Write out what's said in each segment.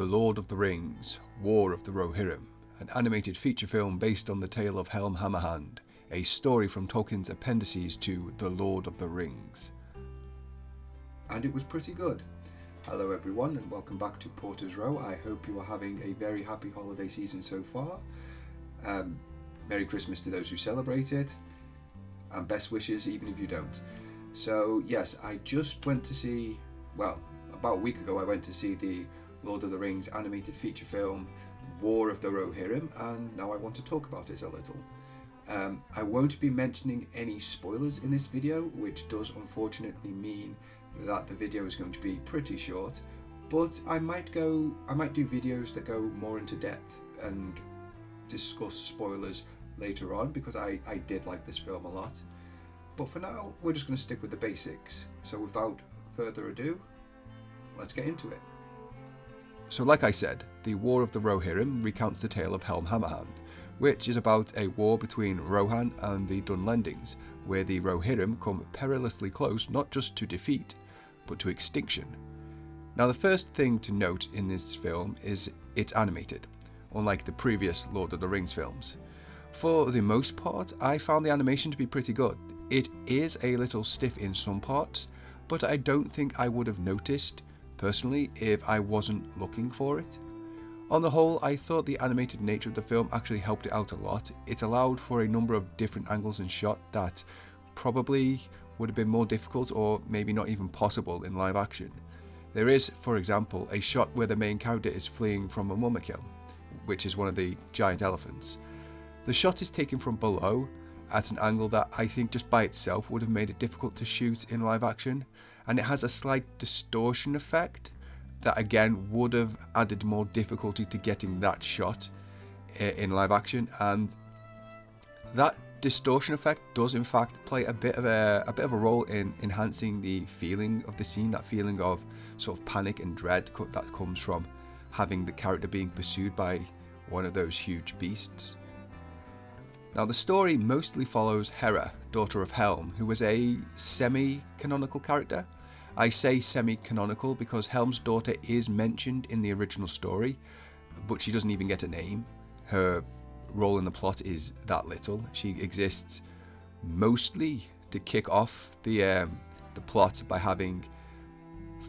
The Lord of the Rings, War of the Rohirrim, an animated feature film based on the tale of Helm Hammerhand, a story from Tolkien's appendices to The Lord of the Rings. And it was pretty good. Hello everyone and welcome back to Porter's Row. I hope you are having a very happy holiday season so far. Merry Christmas to those who celebrate it, and best wishes even if you don't. So yes, I just went to see, about a week ago I went to see the Lord of the Rings animated feature film War of the Rohirrim, and now I want to talk about it a little. I won't be mentioning any spoilers in this video, which does unfortunately mean that the video is going to be pretty short, but I might do videos that go more into depth and discuss spoilers later on, because I did like this film a lot. But for now, we're just going to stick with the basics. So without further ado, let's get into it. So like I said, the War of the Rohirrim recounts the tale of Helm Hammerhand, which is about a war between Rohan and the Dunlendings, where the Rohirrim come perilously close not just to defeat, but to extinction. Now the first thing to note in this film is it's animated, unlike the previous Lord of the Rings films. For the most part, I found the animation to be pretty good. It is a little stiff in some parts, but I don't think I would have noticed personally if I wasn't looking for it. On the whole, I thought the animated nature of the film actually helped it out a lot. It allowed for a number of different angles and shots that probably would have been more difficult or maybe not even possible in live action. There is, for example, a shot where the main character is fleeing from a mumakil, which is one of the giant elephants. The shot is taken from below at an angle that I think just by itself would have made it difficult to shoot in live action, and it has a slight distortion effect that again would have added more difficulty to getting that shot in live action, and that distortion effect does in fact play a bit of a role in enhancing the feeling of the scene, that feeling of sort of panic and dread that comes from having the character being pursued by one of those huge beasts. Now the story mostly follows Hera, daughter of Helm, who was a semi-canonical character. I say semi-canonical because Helm's daughter is mentioned in the original story, but she doesn't even get a name. Her role in the plot is that little. She exists mostly to kick off the plot by having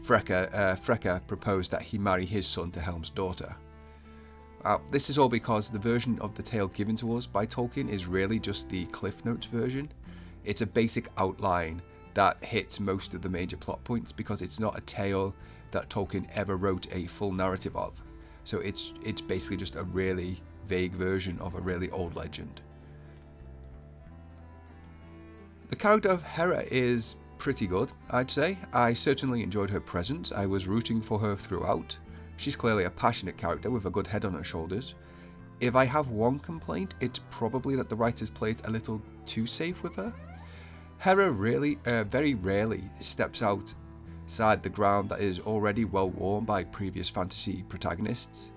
Freka propose that he marry his son to Helm's daughter. This is all because the version of the tale given to us by Tolkien is really just the Cliff Notes version. It's a basic outline that hits most of the major plot points because it's not a tale that Tolkien ever wrote a full narrative of. So it's basically just a really vague version of a really old legend. The character of Hera is pretty good, I'd say. I certainly enjoyed her presence. I was rooting for her throughout. She's clearly a passionate character with a good head on her shoulders. If I have one complaint, it's probably that the writers played a little too safe with her. Hera very rarely steps outside the ground that is already well worn by previous fantasy protagonists.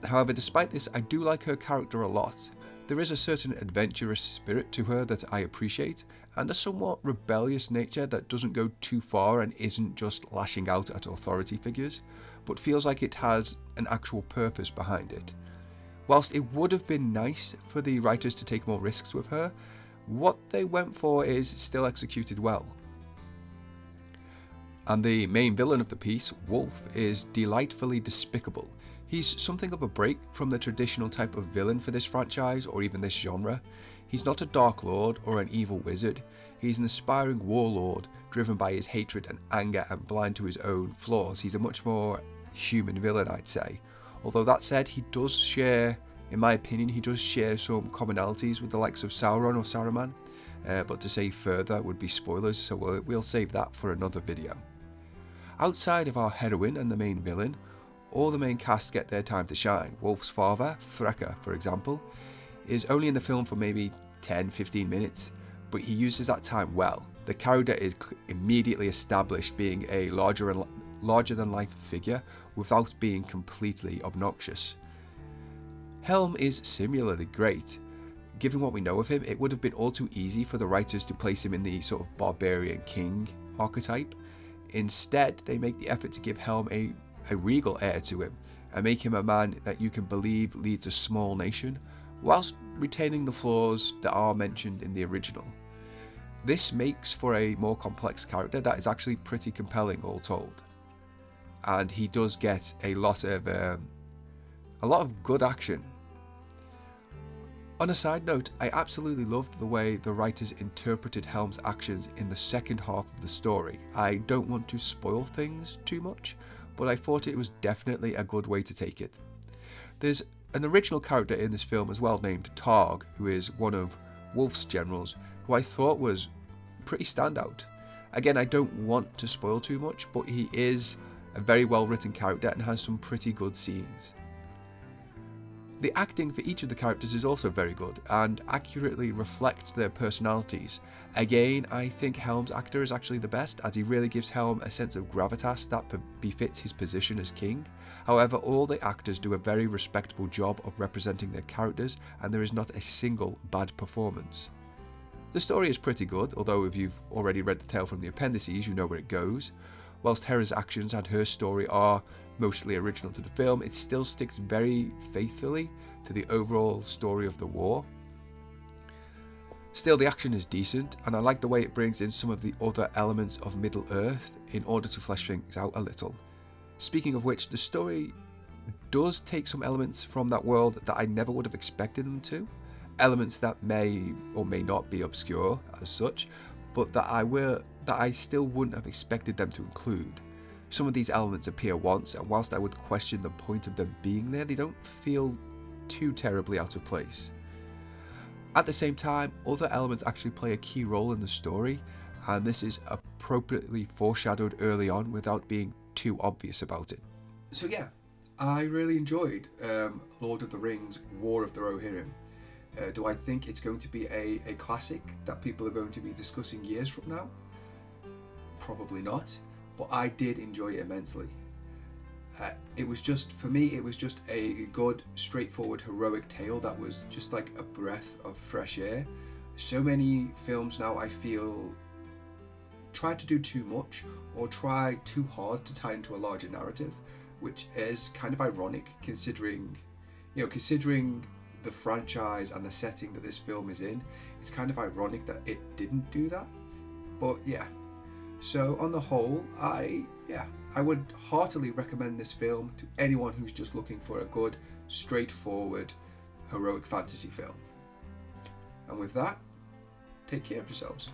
However, despite this, I do like her character a lot. There is a certain adventurous spirit to her that I appreciate, and a somewhat rebellious nature that doesn't go too far and isn't just lashing out at authority figures, but feels like it has an actual purpose behind it. Whilst it would have been nice for the writers to take more risks with her, what they went for is still executed well. And the main villain of the piece, Wolf, is delightfully despicable. He's something of a break from the traditional type of villain for this franchise or even this genre. He's not a Dark Lord or an evil wizard. He's an aspiring warlord driven by his hatred and anger and blind to his own flaws. He's a much more human villain, I'd say. Although that said, he does share, in my opinion, some commonalities with the likes of Sauron or Saruman. But to say further would be spoilers, so we'll save that for another video. Outside of our heroine and the main villain, all the main cast get their time to shine. Wolf's father, Freka, for example, is only in the film for maybe 10-15 minutes, but he uses that time well. The character is immediately established being a larger than life figure without being completely obnoxious. Helm is similarly great. Given what we know of him, it would have been all too easy for the writers to place him in the sort of barbarian king archetype. Instead, they make the effort to give Helm a a regal heir to him and make him a man that you can believe leads a small nation, whilst retaining the flaws that are mentioned in the original. This makes for a more complex character that is actually pretty compelling all told. And he does get a lot of good action. On a side note, I absolutely loved the way the writers interpreted Helm's actions in the second half of the story. I don't want to spoil things too much, but I thought it was definitely a good way to take it. There's an original character in this film as well named Targ, who is one of Wolf's generals, who I thought was pretty standout. Again, I don't want to spoil too much, but he is a very well written character and has some pretty good scenes. The acting for each of the characters is also very good and accurately reflects their personalities. Again, I think Helm's actor is actually the best, as he really gives Helm a sense of gravitas that befits his position as king. However, all the actors do a very respectable job of representing their characters, and there is not a single bad performance. The story is pretty good, although if you've already read the tale from the appendices, you know where it goes. Whilst Hera's actions and her story are mostly original to the film, it still sticks very faithfully to the overall story of the war. Still, the action is decent, and I like the way it brings in some of the other elements of Middle-earth in order to flesh things out a little. Speaking of which, the story does take some elements from that world that I never would have expected them to. Elements that may or may not be obscure as such, but that I still wouldn't have expected them to include. Some of these elements appear once, and whilst I would question the point of them being there, they don't feel too terribly out of place. At the same time, other elements actually play a key role in the story, and this is appropriately foreshadowed early on without being too obvious about it. So yeah, I really enjoyed Lord of the Rings, War of the Rohirrim. Do I think it's going to be a classic that people are going to be discussing years from now? Probably not, but I did enjoy it immensely. It was just, for me, it was just a good, straightforward, heroic tale that was just like a breath of fresh air. So many films now, I feel, try to do too much or try too hard to tie into a larger narrative, which is kind of ironic considering the franchise and the setting that this film is in. It's kind of ironic that it didn't do that, but yeah. So on the whole, I would heartily recommend this film to anyone who's just looking for a good, straightforward, heroic fantasy film. And with that, take care of yourselves.